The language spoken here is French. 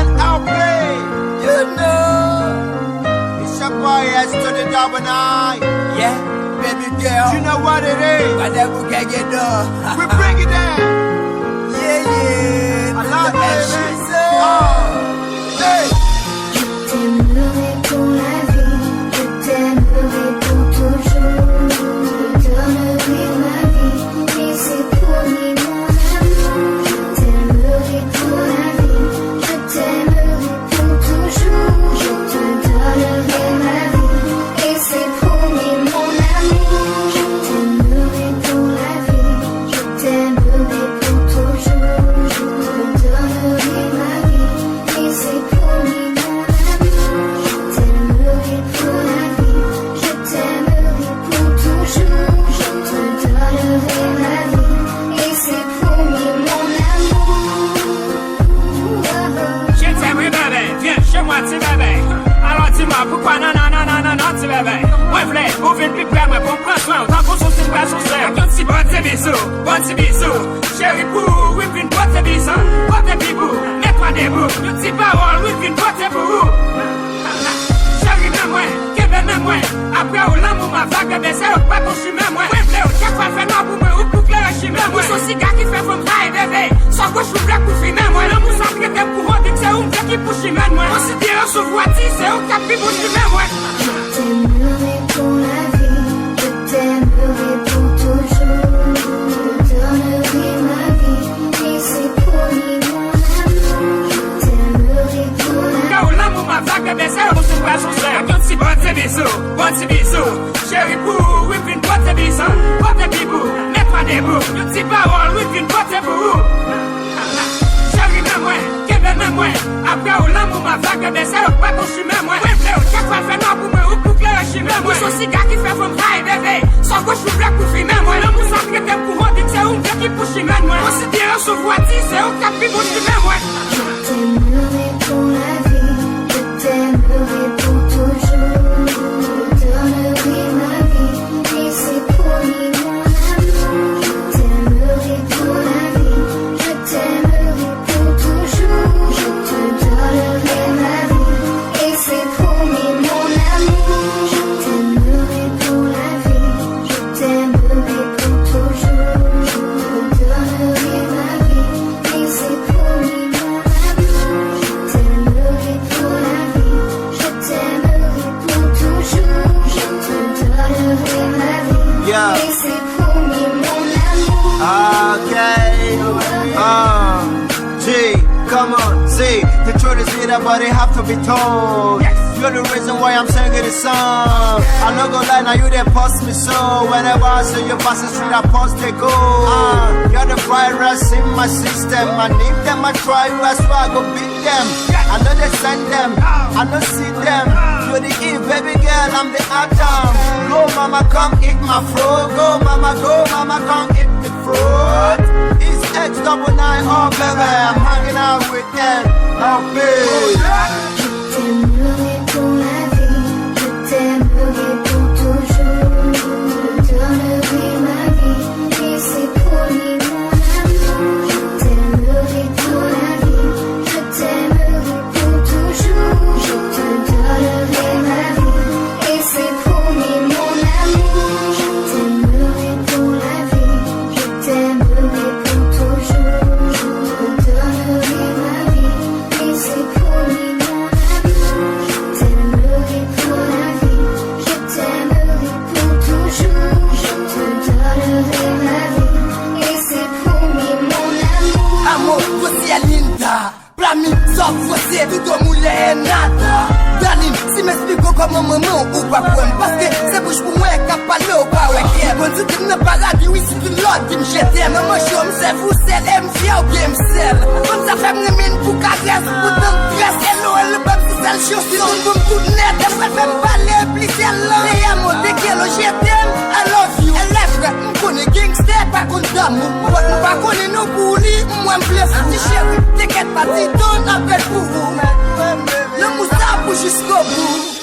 NLP, you know. It's your boy S to the double nine. Yeah, baby girl. You know what it is. Whatever we can get done. We bring it down. Yeah. I love it, baby. Hey. Je t'aimerai pour la vie, je t'aimerai pour toujours. Je donnerai ma vie, et c'est promis mon amour. Je t'aimerai pour la vie, je t'aimerai pour toujours. Je te donnerai ma vie, et c'est promis mon amour. Je t'aimerai pour la vie, je t'aimerai pour toujours. Je te donnerai ma vie, et c'est promis mon amour. Je t'aimerai pour la vie, je t'aimerai pour toujours. Je te donnerai ma vie, et c'est promis mon amour. Je t'aimerai bébé, viens chez moi petit bébé. Alors dis-moi pourquoi non petit bébé. Moi voulais ouvrir plus près moi pour prendre soin. Autant qu'on s'en sait pas son sœur. Un petit bon petit bisou. Chérie pour, oui puis une boîte bisou. Boîte bibou, mets-toi debout. Une petite parole, oui puis une boîte pour vous. Chérie même moi, Kébé même moi. Après au l'amour ma vague bébé, c'est pas pour chier même moi. Oui voulais au chaque fois faire noir pour moi ou pour clair chier même moi. Son cigare qui fait from high bébé. Sans gauche ou black pour finir moi. L'amour ça traite pour rendre que c'est un gars qui pousse même moi. Considérant ce voiture, c'est un cap qui pousse même moi. Je t'aimerai pour la vie, je t'aimerai pour toujours. Je donnerai ma vie, et c'est promis mon amour. Je t'aimerai pour la vie. Quand l'amour m'a vague bébé, c'est pour se passer son sœur. Un petit bon petit bisou. Chérie pour, oui puis une boîte bisou. Boîte bibou, mets-toi debout. Une petite parole, oui puis une boîte pour vous. Chérie même moi, Kébé même moi. Après au l'amour m'a vague bébé, c'est pas pour chier même moi. Oui voulais au chaque fois faire noir pour moi ou pour clair chier même moi. Son cigare qui fait from high bébé. Sans gauche ou black pour finir même moi. L'amour ça traite pour rendre que c'est un gars qui pousse même moi. Considérant ce voiture, c'est un cap qui pousse même moi. Je t'aimerai pour la vie, je t'aimerai pour toujours. Je donnerai ma vie, et c'est promis mon amour. Je t'aimerai pour la vie, je t'aimerai pour toujours. Je te donnerai ma vie, et c'est promis mon amour. Je t'aimerai pour la vie, je t'aimerai pour toujours. Je donnerai ma vie, et c'est promis mon amour. Je t'aimerai pour la vie, je t'aimerai pour toujours. Je te donnerai ma vie, Yeah. et c'est promis mon amour. Okay. G, come on, see. The truth is bitter, but it have to be told. You're the reason why I'm singing this song. I no go lie, now you they post me so. Whenever I see you passing through that post, they go. You're the virus in my system. I need them, I try you, I swear I go beat them. I know they send them, I know see them. You're the Eve, baby girl, I'm the Adam. Go mama, come eat my fruit. Go mama, come eat the fruit. It's X99, oh baby, I'm hanging out with them. Oh baby. Je t'aimerai pour la vie, je t'aimerai pour toujours. Je donnerai ma vie, et c'est promis mon amour. Je t'aimerai pour la vie, je t'aimerai pour toujours. Je te donnerai ma vie, et c'est promis mon amour. Je t'aimerai pour la vie, je t'aimerai pour toujours. Je donnerai ma vie, et c'est promis mon amour. Je t'aimerai pour la vie, je t'aimerai pour toujours. Je te donnerai ma vie, et c'est promis mon amour. Amor, você é linda. Pra mim, só você, tudo mulher é nada. Danin, se me explicou como mamão ou papão. Parce que c'est bouche pour moi, capalo, pas ouais. Quand tu dis ne pas la vie, oui, c'est tout l'autre qui me jette. Maman, je me vous, c'est l'aime, ou bien m'selle. Quand ça fait me mine pour caresse, pour t'en presse, hello, elle pas si c'est le chiot, si on comme tout net, elle fait me parler, plus celle-là. Mais à mon dégueule, je t'aime, I love you. Elle est frère, m'connais gangster, pas contre d'amour. Pas connaît nos boulis, moi m'blesse. Si chérie, t'inquiète pas, dis ton appel pour vous. Le moustache jusqu'au bout.